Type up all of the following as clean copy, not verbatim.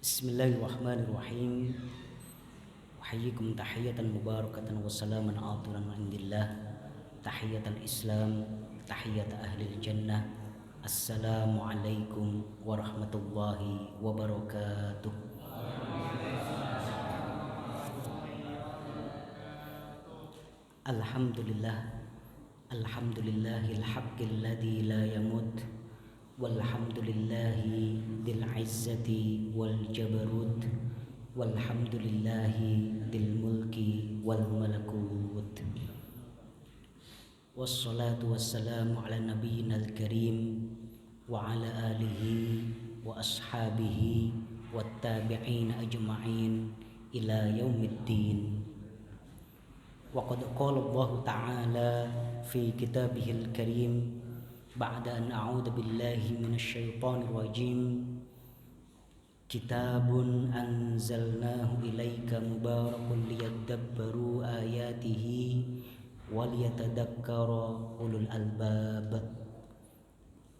Bismillahirrahmanirrahim. Uhayyikum tahiyatan mubarakatan wa salaman atiran min indillah. Tahiyatul Islam, tahiyat ahlil jannah. Assalamualaikum warahmatullahi wabarakatuh. Alhamdulillah, alhamdulillahil haqqil ladzi la yamut. Walhamdulillahi dil izzati wal jabarut. Walhamdulillahi dil mulki wal malakut. Wassalatu wassalamu ala nabiyyina al-karim wa ala alihi wa ashabihi wat tabi'in ajma'in ila yaumiddin. Wa qad qala Allah ta'ala fi kitabihil karim ba'da an a'udzu billahi minasy syaithanir rajim. Kitabun anzalnahu ilaika mubarakun liyadabbaru ayatihi waliyatadakkara ulul albab.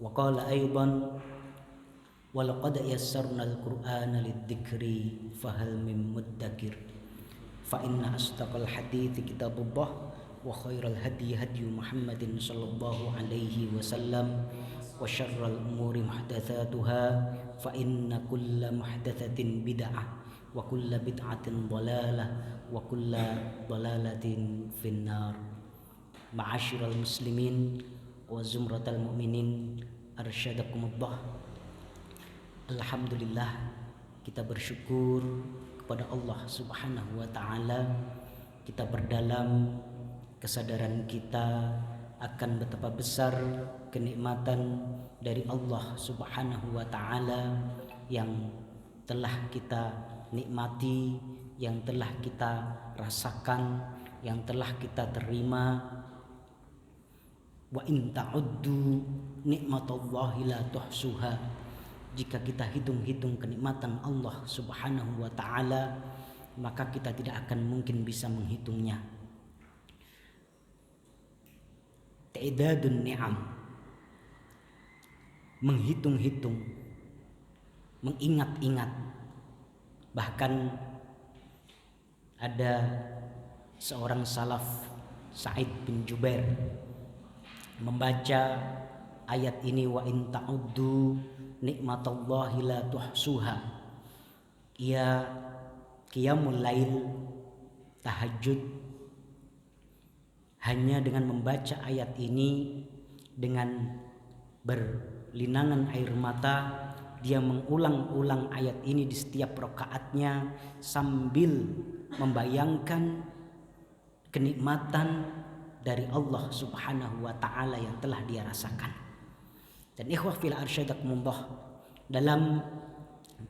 Wa qala aidan wa laqad yassarnal qur'ana lidzikri fahal min muddakir. Fa inna asdaqal hadithi kitabullah wa khairal hadi hadi Muhammadin sallallahu alaihi wasallam wa syarral umuri muhdatsatuha fa inna kulla muhdatsatin bid'ah wa kulla bid'atin dhalalah wa kulla dhalalatin finnar. Ma'asyiral muslimin wa zumratal mu'minin arsyadakumullah. Alhamdulillah, kita bersyukur kepada Allah Subhanahu wa taala. Kita berdalam kesadaran kita akan betapa besar kenikmatan dari Allah Subhanahu wa taala yang telah kita nikmati, yang telah kita rasakan, yang telah kita terima. Wa in ta'uddu nikmatallahi la tuhsuha. Jika kita hitung-hitung kenikmatan Allah Subhanahu wa taala, maka kita tidak akan mungkin bisa menghitungnya. Ta'dadun ni'am, menghitung-hitung, mengingat-ingat. Bahkan ada seorang salaf, Sa'id bin Jubair, membaca ayat ini, wa in ta'uddu nikmatallahi la tuhsuha. Ia qiyamul lail, tahajud, hanya dengan membaca ayat ini dengan berlinangan air mata, dia mengulang-ulang ayat ini di setiap rakaatnya sambil membayangkan kenikmatan dari Allah Subhanahu wa taala yang telah dia rasakan. Dan ikhwah fil arsyadakumullah, dalam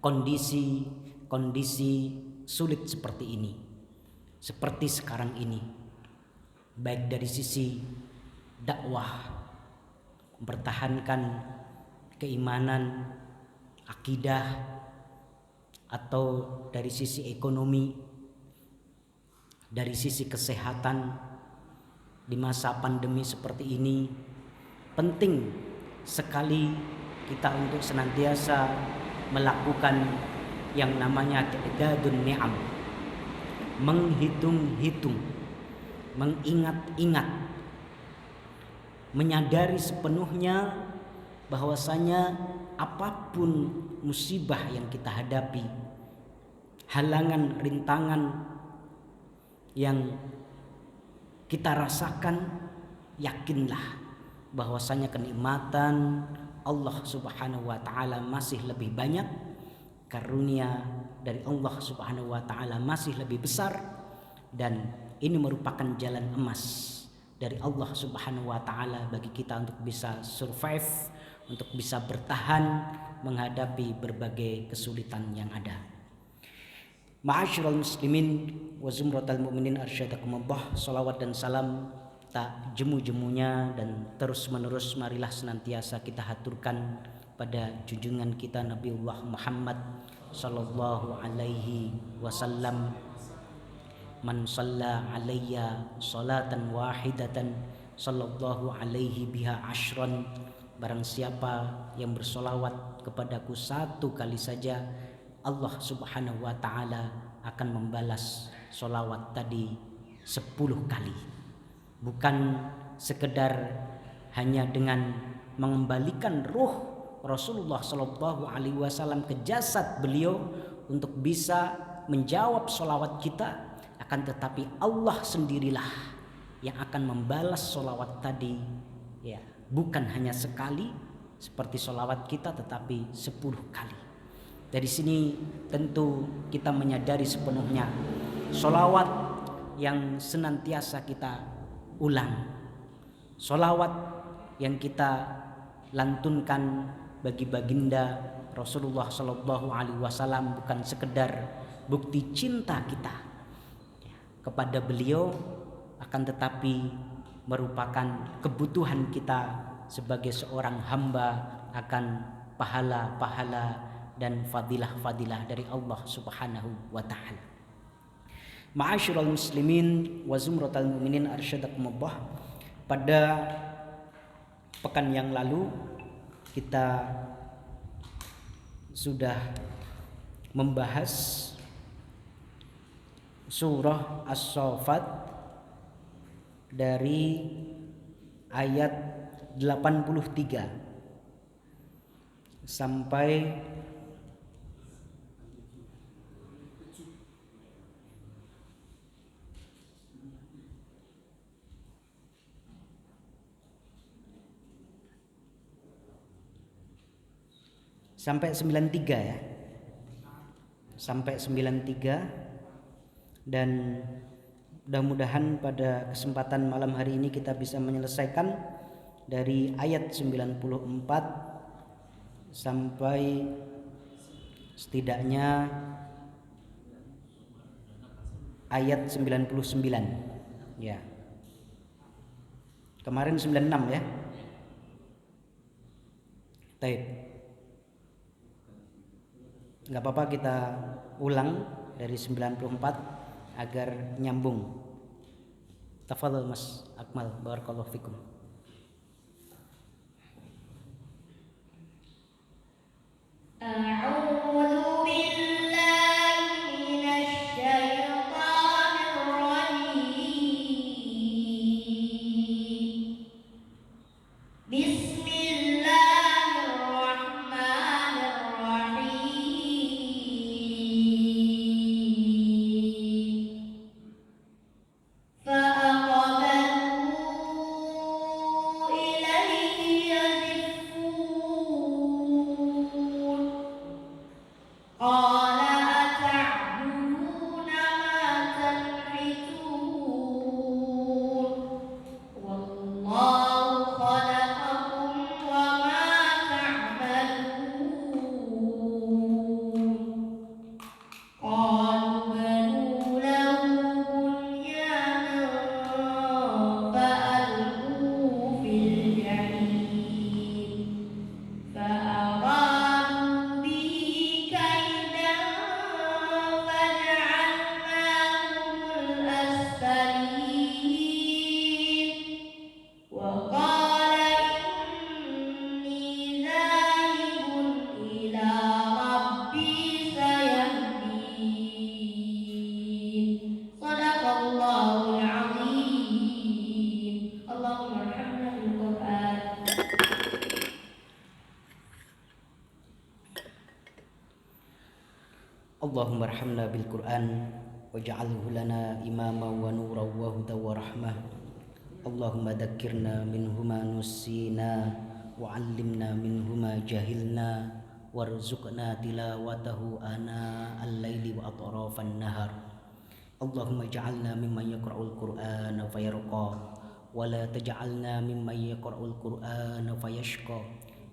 kondisi sulit seperti ini, seperti sekarang ini, baik dari sisi dakwah, mempertahankan keimanan, akidah, atau dari sisi ekonomi, dari sisi kesehatan. Di masa pandemi seperti ini, penting sekali kita untuk senantiasa melakukan yang namanya ta'dadun ni'am, menghitung-hitung, mengingat-ingat, menyadari sepenuhnya bahwasanya apapun musibah yang kita hadapi, halangan, rintangan yang kita rasakan, yakinlah bahwasanya kenikmatan Allah Subhanahu wa taala masih lebih banyak, karunia dari Allah Subhanahu wa taala masih lebih besar, dan ini merupakan jalan emas dari Allah Subhanahu wa taala bagi kita untuk bisa survive, untuk bisa bertahan menghadapi berbagai kesulitan yang ada. Ma'asyiral muslimin wa zumratal mu'minin arsyadakumullah. Salawat dan salam tak jemu-jemunya dan terus-menerus marilah senantiasa kita haturkan pada junjungan kita Nabiullah Muhammad sallallahu alaihi wasallam. Man shalla alayya salatan wahidatan sallallahu alaihi biha asyran. Barang siapa yang bersolawat kepadaku satu kali saja, Allah Subhanahu wa ta'ala akan membalas sholawat tadi 10 kali. Bukan sekedar hanya dengan mengembalikan ruh Rasulullah Shallallahu Alaihi Wasallam ke jasad beliau untuk bisa menjawab sholawat kita, akan tetapi Allah sendirilah yang akan membalas sholawat tadi, ya, bukan hanya sekali seperti sholawat kita, tetapi 10 kali. Dari sini tentu kita menyadari sepenuhnya sholawat yang senantiasa kita ulang, sholawat yang kita lantunkan bagi baginda Rasulullah Shallallahu Alaihi Wasallam bukan sekedar bukti cinta kita kepada beliau, akan tetapi merupakan kebutuhan kita sebagai seorang hamba akan pahala-pahala dan fadilah-fadilah dari Allah Subhanahu wa ta'ala. Ma'asyiral muslimin wa zumratal mu'minin arsyadakumullah. Pada pekan yang lalu kita sudah membahas surah As-Saffat dari ayat 83 sampai sampai 93 ya. Sampai 93, dan mudah-mudahan pada kesempatan malam hari ini kita bisa menyelesaikan dari ayat 94 sampai setidaknya ayat 99 ya. Kemarin 96 ya. Baik. Enggak apa-apa kita ulang dari 94 agar nyambung. Tafadhol Mas Akmal, barakallahu fikum. A'udzu billahi minasy syaithanir rajim. Bismillahirrahmanirrahim. Fa'aqbalu ilaihi yazifun. Qala ata'buduna ma tanhitun. Wallahu khalaqakum wa ma ta'malun. Qalu banu lahu bunyanan fa'alquhu fil jahim. Fa'aradu bihi kaidan faja'alnahumul asfalin. Wa qala inni dhahibun ila rabbi sayahdin. Shadaqallahul azim. Allahumma arhamna bil Qur'an. Allahumma arhamna bil Qur'an waj'alhu lana imama wa nuran wa hudan wa rahmah. Allahumma dzakkirna minhu ma nusina wa 'allimna minhu ma jahilna warzuqna tilawatahu ana al-laili wa atrafan nahar. Allahumma ij'alna mimman yaqra'ul Qur'ana fayarqa wa la taj'alna mimman yaqra'ul Qur'ana fayashqa.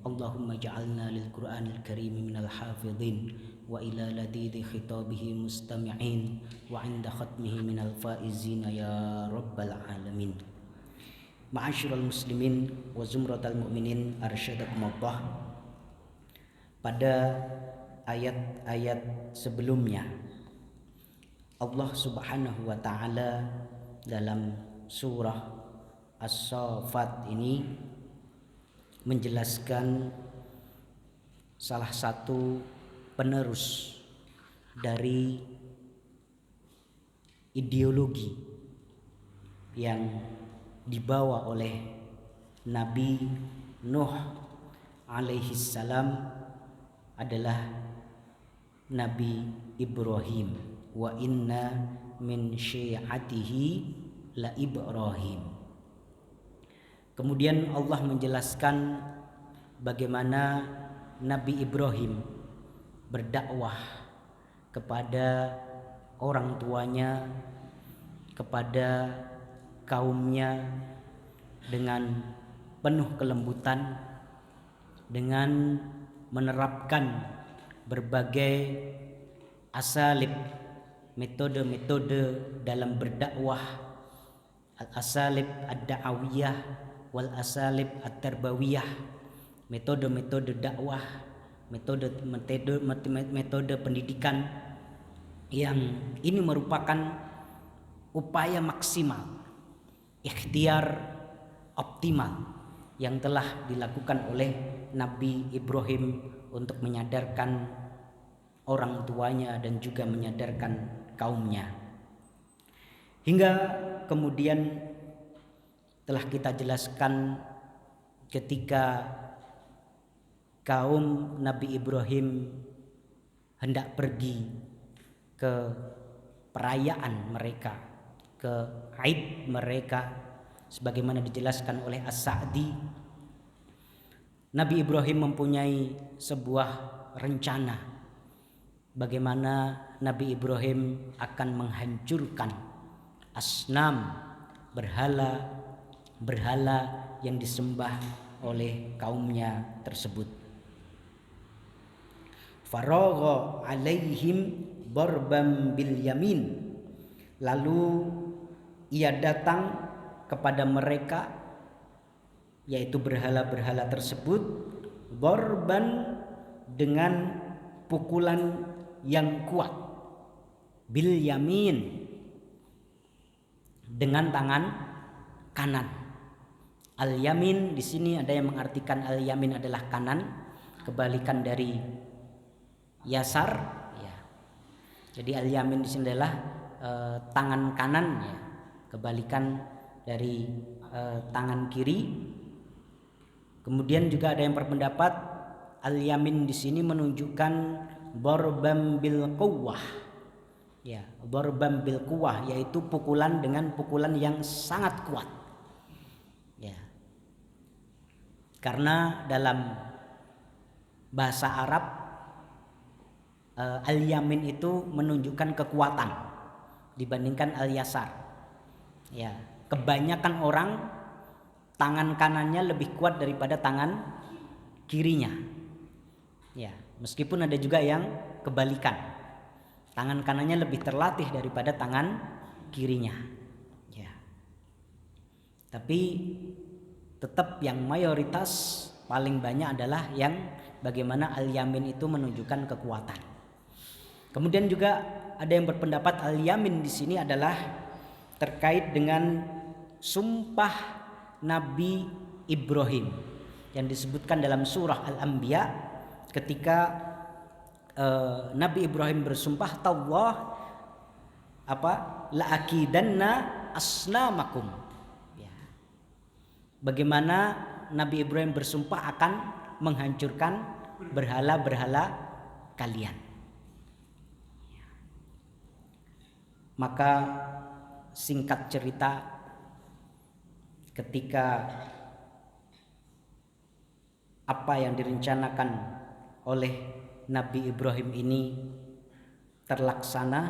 Allahumma ij'alna lil Qur'anil karim minal hafidhin wa ila ladidi khitabihi mustami'in wa 'inda khatmihi minal faizina ya rabbal alamin. Ma'asyiral muslimin wa zumratal mu'minin arsyadakumullah. Pada ayat-ayat sebelumnya Allah Subhanahu wa ta'ala dalam surah As-Saffat ini menjelaskan salah satu penerus dari ideologi yang dibawa oleh Nabi Nuh alaihi salam adalah Nabi Ibrahim. Wa inna min syi'atihi la Ibrahim. Kemudian Allah menjelaskan bagaimana Nabi Ibrahim berdakwah kepada orang tuanya, kepada kaumnya dengan penuh kelembutan, dengan menerapkan berbagai asalib, metode-metode dalam berdakwah, al-asalib ad-da'awiyah wal asalib at-tarbawiyah, metode-metode dakwah, metode pendidikan yang ini merupakan upaya maksimal, ikhtiar optimal yang telah dilakukan oleh Nabi Ibrahim untuk menyadarkan orang tuanya dan juga menyadarkan kaumnya. Hingga kemudian telah kita jelaskan ketika kaum Nabi Ibrahim hendak pergi ke perayaan mereka, ke Aid mereka, sebagaimana dijelaskan oleh As-Sa'di, Nabi Ibrahim mempunyai sebuah rencana bagaimana Nabi Ibrahim akan menghancurkan asnam, berhala yang disembah oleh kaumnya tersebut. Faragha alaihim darbam bil yamin. Lalu ia datang kepada mereka, yaitu berhala-berhala tersebut, darban, dengan pukulan yang kuat, bil yamin, dengan tangan kanan. Al yamin di sini ada yang mengartikan al yamin adalah kanan, kebalikan dari yasar, ya. Jadi al yamin di sini adalah tangan kanan, ya, kebalikan dari tangan kiri. Kemudian juga ada yang berpendapat al yamin di sini menunjukkan darbam bil quwwah, ya, darbam bil quwwah, yaitu pukulan dengan pukulan yang sangat kuat, ya. Karena dalam bahasa Arab al yamin itu menunjukkan kekuatan dibandingkan al yasar, ya. Kebanyakan orang tangan kanannya lebih kuat daripada tangan kirinya, ya. Meskipun ada juga yang kebalikan, tangan kanannya lebih terlatih daripada tangan kirinya, ya. Tapi tetap yang mayoritas paling banyak adalah yang bagaimana al yamin itu menunjukkan kekuatan. Kemudian juga ada yang berpendapat al yamin di sini adalah terkait dengan sumpah Nabi Ibrahim yang disebutkan dalam surah Al-Anbiya ketika Nabi Ibrahim bersumpah, "Tallah la akidanna asnamakum." Ya. Bagaimana Nabi Ibrahim bersumpah akan menghancurkan berhala-berhala kalian. Maka singkat cerita, ketika apa yang direncanakan oleh Nabi Ibrahim ini terlaksana,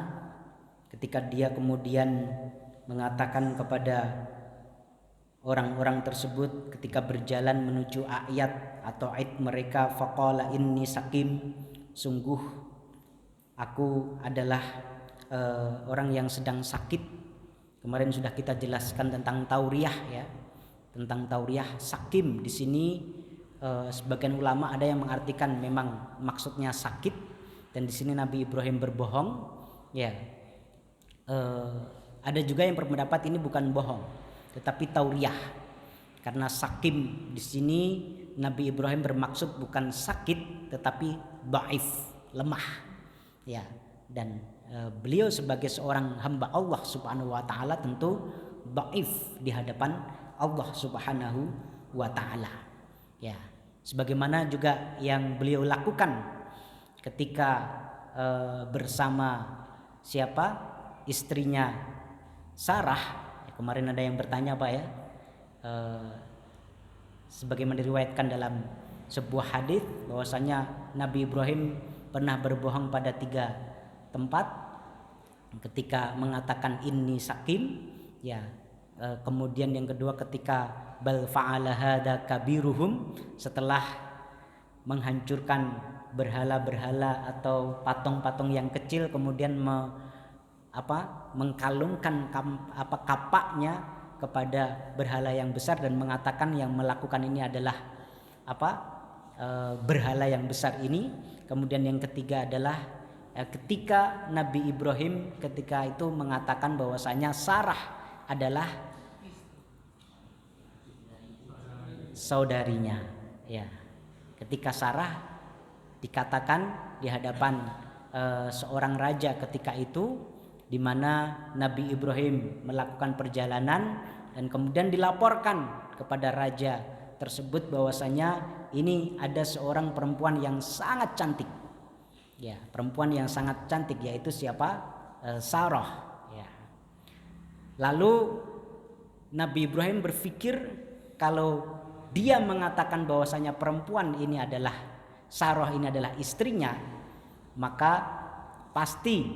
ketika dia kemudian mengatakan kepada orang-orang tersebut ketika berjalan menuju ayat atau aid mereka, faqala inni sakim, sungguh aku adalah orang yang sedang sakit. Kemarin sudah kita jelaskan tentang tauriah, ya, tentang tauriah. Sakim di sini sebagian ulama ada yang mengartikan memang maksudnya sakit, dan di sini Nabi Ibrahim berbohong, ya. Ada juga yang berpendapat ini bukan bohong tetapi tauriah, karena sakim di sini Nabi Ibrahim bermaksud bukan sakit tetapi dhaif, lemah, ya. dan beliau sebagai seorang hamba Allah Subhanahu wa taala tentu dhaif di hadapan Allah Subhanahu wa taala. Ya, sebagaimana juga yang beliau lakukan ketika bersama siapa? Istrinya Sarah. Kemarin ada yang bertanya Pak ya. Sebagaimana diriwayatkan dalam sebuah hadis bahwasanya Nabi Ibrahim pernah berbohong pada 3 tempat ketika mengatakan inni sakim, ya. Kemudian yang kedua ketika bal fa'ala hadza kabiruhum, setelah menghancurkan berhala-berhala atau patung-patung yang kecil, kemudian mengkalungkan kapaknya kepada berhala yang besar dan mengatakan yang melakukan ini adalah berhala yang besar ini. Kemudian yang ketiga adalah ketika Nabi Ibrahim ketika itu mengatakan bahwasanya Sarah adalah saudarinya, ya. Ketika Sarah dikatakan di hadapan seorang raja ketika itu, di mana Nabi Ibrahim melakukan perjalanan dan kemudian dilaporkan kepada raja tersebut bahwasanya ini ada seorang perempuan yang sangat cantik, ya, perempuan yang sangat cantik, yaitu siapa? Sarah, ya. Lalu Nabi Ibrahim berpikir kalau dia mengatakan bahwasanya perempuan ini adalah Sarah, ini adalah istrinya, maka pasti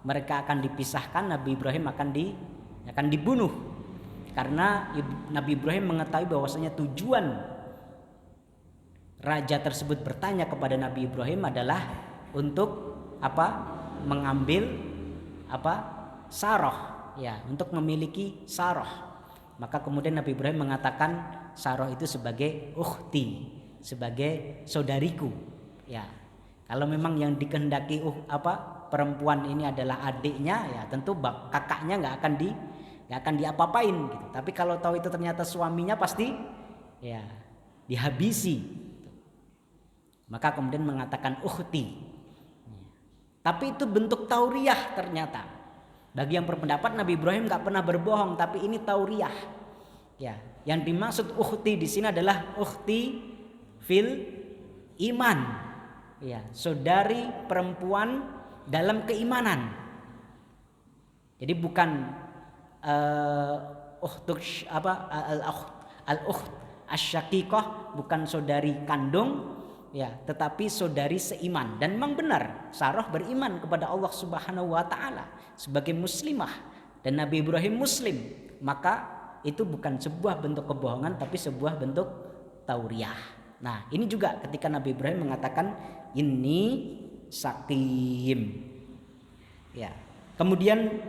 mereka akan dipisahkan, Nabi Ibrahim akan dibunuh. Karena Nabi Ibrahim mengetahui bahwasanya tujuan raja tersebut bertanya kepada Nabi Ibrahim adalah untuk mengambil Sarah, ya, untuk memiliki Sarah. Maka kemudian Nabi Ibrahim mengatakan Sarah itu sebagai ukhti, sebagai saudariku, ya. Kalau memang yang dikehendaki perempuan ini adalah adiknya, ya tentu kakaknya nggak akan diapa-apain gitu. Tapi kalau tahu itu ternyata suaminya, pasti ya dihabisi. Maka kemudian mengatakan ukhti. Tapi itu bentuk tauriah ternyata. Bagi yang berpendapat Nabi Ibrahim nggak pernah berbohong, tapi ini tauriah. Ya, yang dimaksud ukhti di sini adalah ukhti fil iman. Ya, saudari perempuan dalam keimanan. Jadi bukan al-ukht asy-syaqiqah, bukan saudari kandung, ya, tetapi saudari seiman. Dan memang benar Sarah beriman kepada Allah Subhanahu wa taala sebagai muslimah dan Nabi Ibrahim muslim. Maka itu bukan sebuah bentuk kebohongan, tapi sebuah bentuk tauriah. Nah, ini juga ketika Nabi Ibrahim mengatakan ini sakim, ya. Kemudian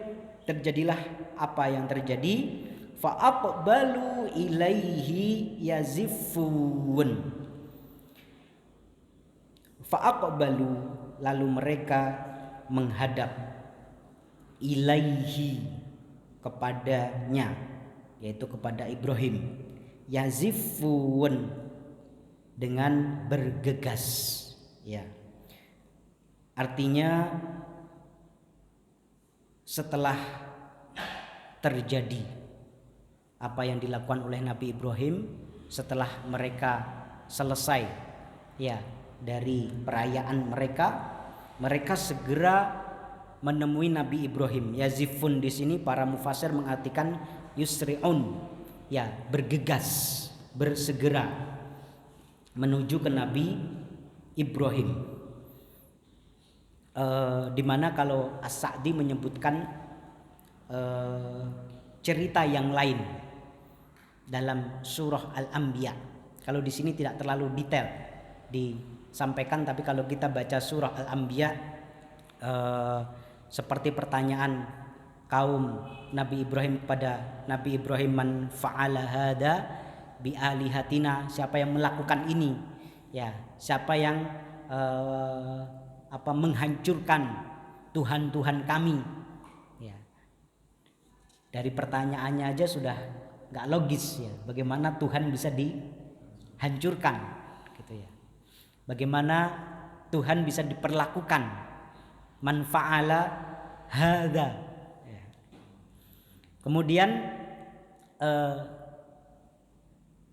terjadilah apa yang terjadi, fa aqbalu ilaihi yazifun. Fa aqbalu, lalu mereka menghadap, ilaihi, kepadanya, yaitu kepada Ibrahim, yazifun, dengan bergegas, ya. Artinya setelah terjadi apa yang dilakukan oleh Nabi Ibrahim, setelah mereka selesai, ya, dari perayaan mereka segera menemui Nabi Ibrahim. Yazifun di sini para mufasir mengartikan yusri'un, ya, bergegas, bersegera menuju ke Nabi Ibrahim. Dimana kalau As-Sa'di menyebutkan cerita yang lain dalam surah Al-Anbiya. Kalau di sini tidak terlalu detail disampaikan, tapi kalau kita baca surah Al-Anbiya, seperti pertanyaan kaum Nabi Ibrahim kepada Nabi Ibrahim, man fa'ala hada bi alihatina, siapa yang melakukan ini, ya, siapa yang menghancurkan Tuhan-Tuhan kami, ya. Dari pertanyaannya aja sudah nggak logis, ya, bagaimana Tuhan bisa dihancurkan, gitu ya, bagaimana Tuhan bisa diperlakukan Man fa'ala hadza. Ya. Kemudian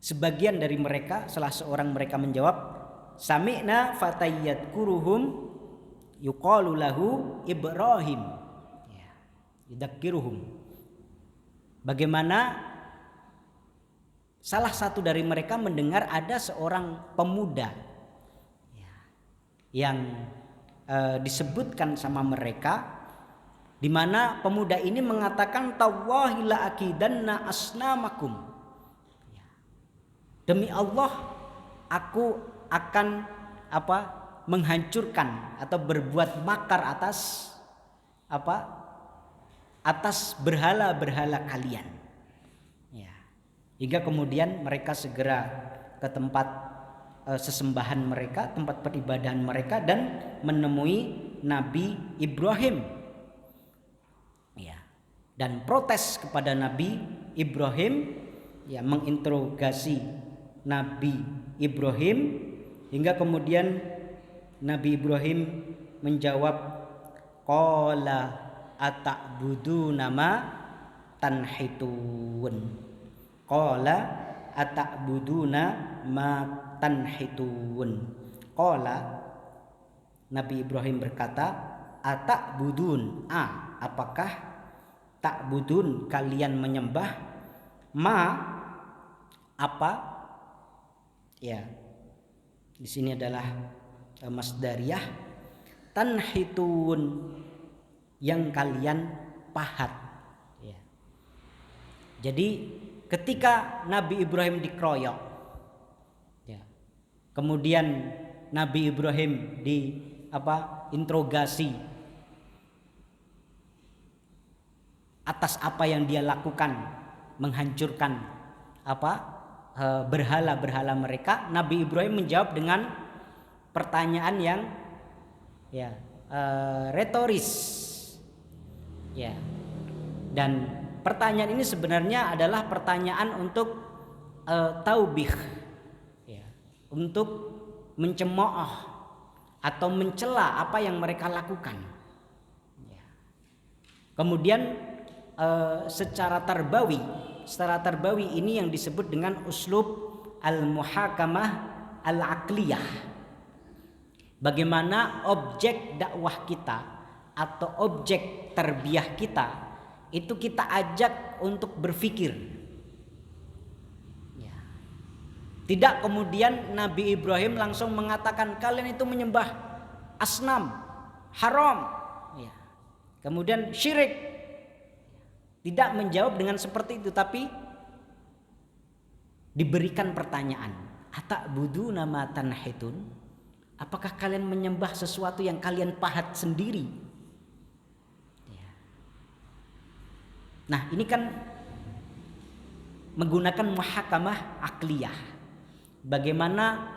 sebagian dari mereka, salah seorang mereka menjawab, sami'na fatayyadkuruhum yuqalu lahu Ibrahim. Ya. Yudzakiruhum. Bagaimana salah satu dari mereka mendengar ada seorang pemuda yang disebutkan sama mereka, di mana pemuda ini mengatakan tawallahi la akidanna asnamakum. Demi Allah aku akan menghancurkan atau berbuat makar atas atas berhala-berhala kalian. Ya. Hingga kemudian mereka segera ke tempat sesembahan mereka, tempat peribadahan mereka, dan menemui Nabi Ibrahim. Ya. Dan protes kepada Nabi Ibrahim, ya, menginterogasi Nabi Ibrahim, hingga kemudian Nabi Ibrahim menjawab, qala ata'buduna ma tanhitun. Qala ata'buduna ma tanhitun. Qala, Nabi Ibrahim berkata, ata'budun, apakah ta'budun kalian menyembah, ma apa? Ya, di sini adalah masdariyah, tanhitun, yang kalian pahat. Ya. Jadi ketika Nabi Ibrahim dikeroyok, ya, kemudian Nabi Ibrahim interogasi atas apa yang dia lakukan, menghancurkan berhala-berhala mereka, Nabi Ibrahim menjawab dengan pertanyaan yang retoris, ya. Dan pertanyaan ini sebenarnya adalah pertanyaan untuk taubih, ya, untuk mencemooh atau mencela apa yang mereka lakukan. Ya. Kemudian secara tarbawi ini yang disebut dengan uslub al-muhakamah al-aqliyah. Bagaimana objek dakwah kita atau objek tarbiyah kita itu kita ajak untuk berpikir. Ya. Tidak kemudian Nabi Ibrahim langsung mengatakan kalian itu menyembah asnam, haram, ya. Kemudian syirik. Tidak menjawab dengan seperti itu, tapi diberikan pertanyaan, ata'buduna ma tanhitun? Apakah kalian menyembah sesuatu yang kalian pahat sendiri? Ya. Nah, ini kan menggunakan muhakamah akliyah. Bagaimana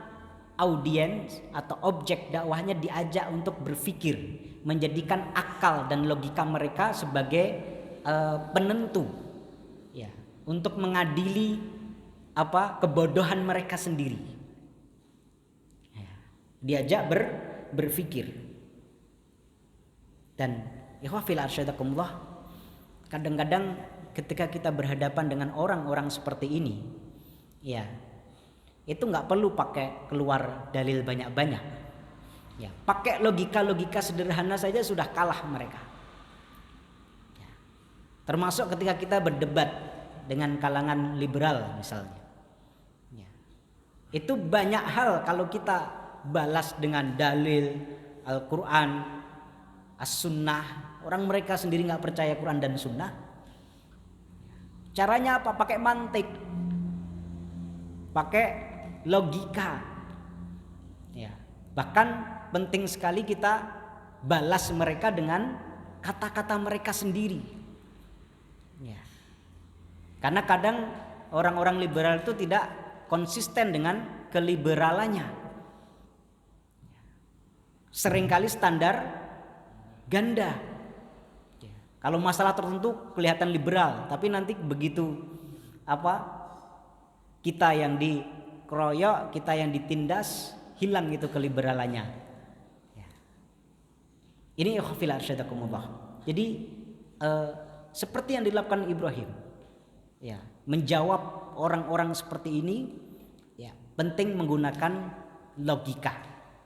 audiens atau objek dakwahnya diajak untuk berpikir, menjadikan akal dan logika mereka sebagai penentu, ya, untuk mengadili kebodohan mereka sendiri. Ya, diajak berpikir. Dan ikhwafil arsyadakumullah, kadang-kadang ketika kita berhadapan dengan orang-orang seperti ini, ya, itu nggak perlu pakai keluar dalil banyak-banyak. Ya, pakai logika-logika sederhana saja sudah kalah mereka. Termasuk ketika kita berdebat dengan kalangan liberal misalnya, ya. Itu banyak hal kalau kita balas dengan dalil Al-Quran, As-Sunnah, orang mereka sendiri gak percaya Quran dan Sunnah. Caranya apa? Pakai mantik, pakai logika, ya. Bahkan penting sekali kita balas mereka dengan kata-kata mereka sendiri. Ya. Karena kadang orang-orang liberal itu tidak konsisten dengan keliberalannya. Seringkali standar ganda. Ya. Kalau masalah tertentu kelihatan liberal, tapi nanti begitu kita yang dikeroyok, kita yang ditindas, hilang itu keliberalannya. Ya. Ini ikhfil arsyadakumullah. Jadi seperti yang dilakukan Ibrahim, ya, menjawab orang-orang seperti ini, ya, penting menggunakan logika,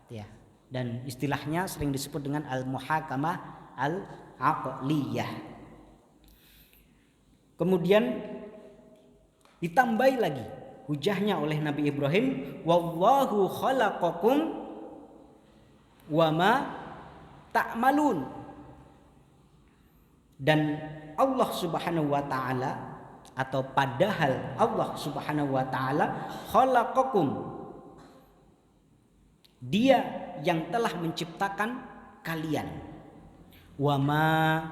ya, dan istilahnya sering disebut dengan al-muhakamah al-aqliyah. Kemudian ditambahi lagi hujahnya oleh Nabi Ibrahim, wallahu khalaqakum wama ta'malun. Dan Allah Subhanahu wa taala, atau padahal Allah Subhanahu wa taala khalaqakum, Dia yang telah menciptakan kalian, wama,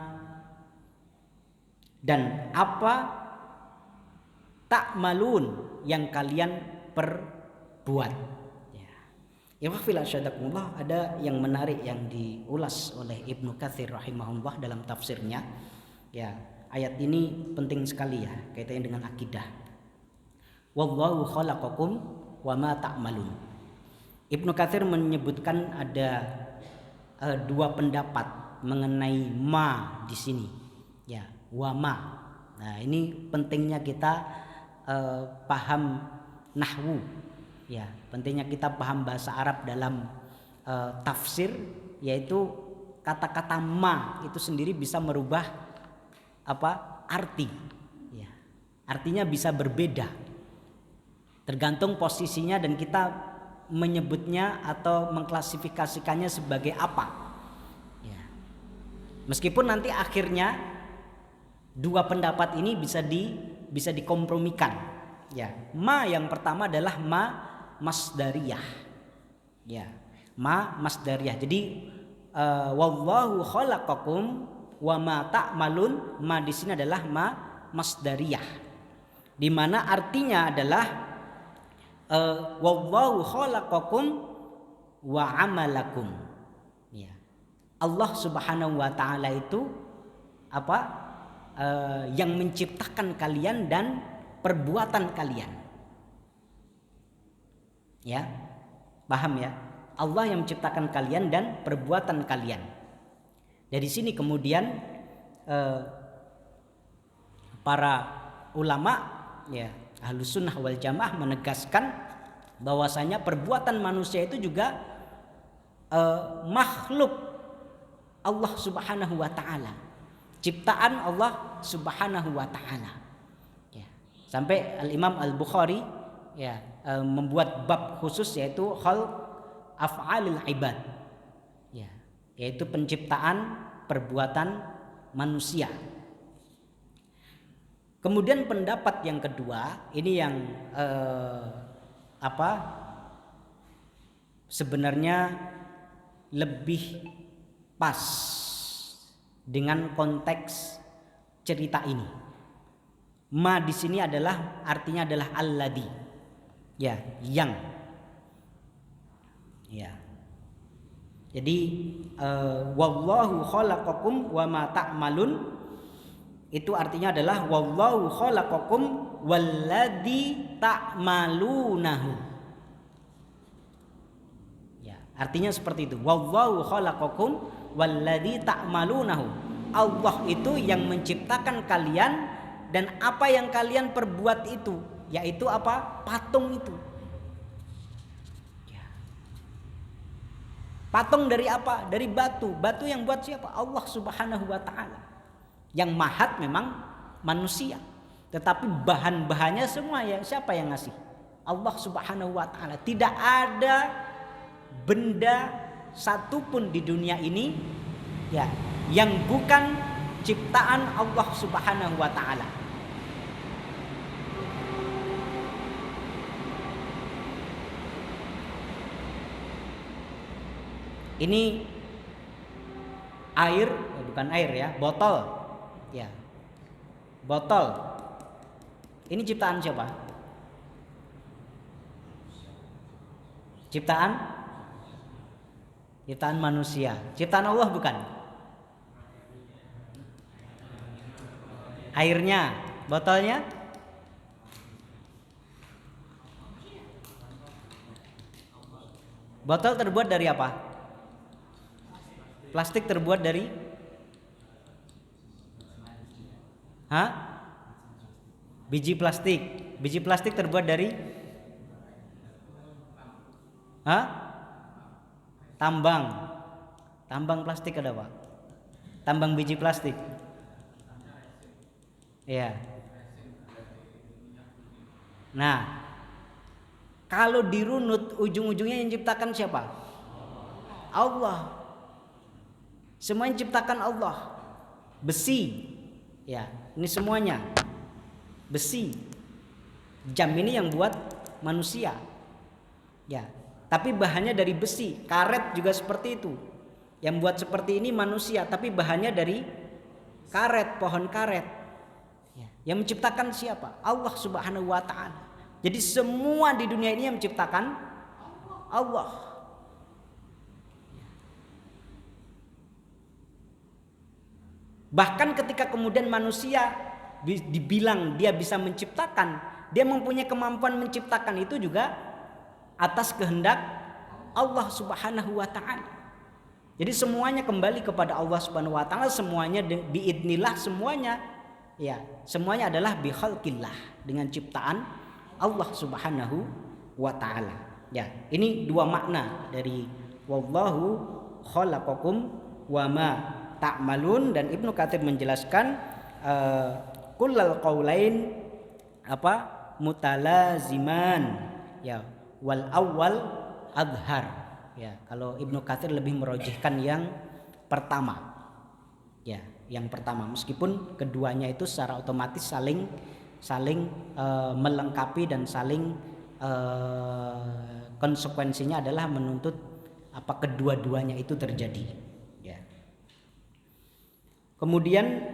dan apa ta'malun, yang kalian perbuat. Ya, ada yang menarik yang diulas oleh Ibnu Katsir rahimahullah dalam tafsirnya. Ya, ayat ini penting sekali ya, kaitannya dengan akidah. Wallahu khalaqakum wama ta'malun. Ibnu Katsir menyebutkan ada dua pendapat mengenai ma di sini. Ya, wama. Nah, ini pentingnya kita paham nahwu. Ya, pentingnya kita paham bahasa Arab dalam tafsir, yaitu kata-kata ma itu sendiri bisa merubah arti. Ya, artinya bisa berbeda tergantung posisinya dan kita menyebutnya atau mengklasifikasikannya sebagai apa. Ya. Meskipun nanti akhirnya dua pendapat ini bisa dikompromikan. Ya, ma yang pertama adalah ma masdariyah. Ya, ma masdariyah. Jadi wallahu khalaqakum wa ma ta'malun, ma di sini adalah ma masdariyah. Di mana artinya adalah wallahu khalaqakum wa amalakum. Ya. Allah Subhanahu wa taala itu yang menciptakan kalian dan perbuatan kalian. Ya, paham ya? Allah yang menciptakan kalian dan perbuatan kalian. Dari sini kemudian para ulama, ya, Ahlus Sunnah wal Jamaah menegaskan bahwasanya perbuatan manusia itu juga makhluk Allah Subhanahu wa taala. Ciptaan Allah Subhanahu wa taala. Ya. Sampai Al-Imam Al-Bukhari, ya, membuat bab khusus yaitu khalq af'alil ibad. Ya, yaitu penciptaan perbuatan manusia. Kemudian pendapat yang kedua, ini yang sebenarnya lebih pas dengan konteks cerita ini. Ma di sini adalah artinya adalah alladhi. Ya, yang. Ya. Jadi wallahu khalaqakum wa ma ta'malun itu artinya adalah wallahu khalaqakum walladzi ta'malunahu. Ya, artinya seperti itu. Wallahu khalaqakum walladzi ta'malunahu. Allah itu yang menciptakan kalian dan apa yang kalian perbuat itu, yaitu patung itu. Ya. Patung dari apa? Dari batu. Batu yang buat siapa? Allah Subhanahu wa taala. Yang mahat memang manusia, tetapi bahan-bahannya semua ya siapa yang ngasih? Allah Subhanahu wa taala. Tidak ada benda satupun di dunia ini, ya, yang bukan ciptaan Allah Subhanahu wa taala. Ini air, bukan air ya, botol. Ya. Botol. Ini ciptaan siapa? Ciptaan manusia. Ciptaan Allah bukan? Airnya, botolnya? Botol terbuat dari apa? Plastik terbuat dari biji plastik. Biji plastik terbuat dari tambang. Tambang plastik ada Pak? Tambang biji plastik. Iya. Nah, kalau dirunut ujung-ujungnya yang ciptakan siapa? Allah. Semuanya ciptakan Allah. Besi. Ya, ini semuanya besi. Jam ini yang buat manusia. Ya, tapi bahannya dari besi. Karet juga seperti itu. Yang buat seperti ini manusia, tapi bahannya dari karet, pohon karet. Ya, yang menciptakan siapa? Allah Subhanahu wa taala. Jadi semua di dunia ini yang menciptakan Allah. Bahkan ketika kemudian manusia dibilang dia bisa menciptakan, dia mempunyai kemampuan menciptakan itu juga atas kehendak Allah Subhanahu wa taala. Jadi semuanya kembali kepada Allah Subhanahu wa taala, semuanya biidnillah, semuanya ya, semuanya adalah bikhalqillah, dengan ciptaan Allah Subhanahu wa taala. Ya, ini dua makna dari wallahu khalaqakum wa ma ta'malun. Dan Ibnu Katsir menjelaskan kullal qaulain mutalaziman, ya, wal awal adhar. Ya, kalau Ibnu Katsir lebih merojihkan yang pertama. Ya, yang pertama, meskipun keduanya itu secara otomatis saling melengkapi dan saling konsekuensinya adalah menuntut kedua-duanya itu terjadi. Ya. Kemudian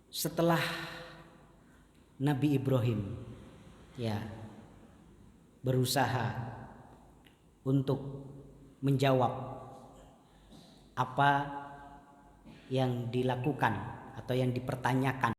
setelah Nabi Ibrahim ya berusaha untuk menjawab apa yang dilakukan atau yang dipertanyakan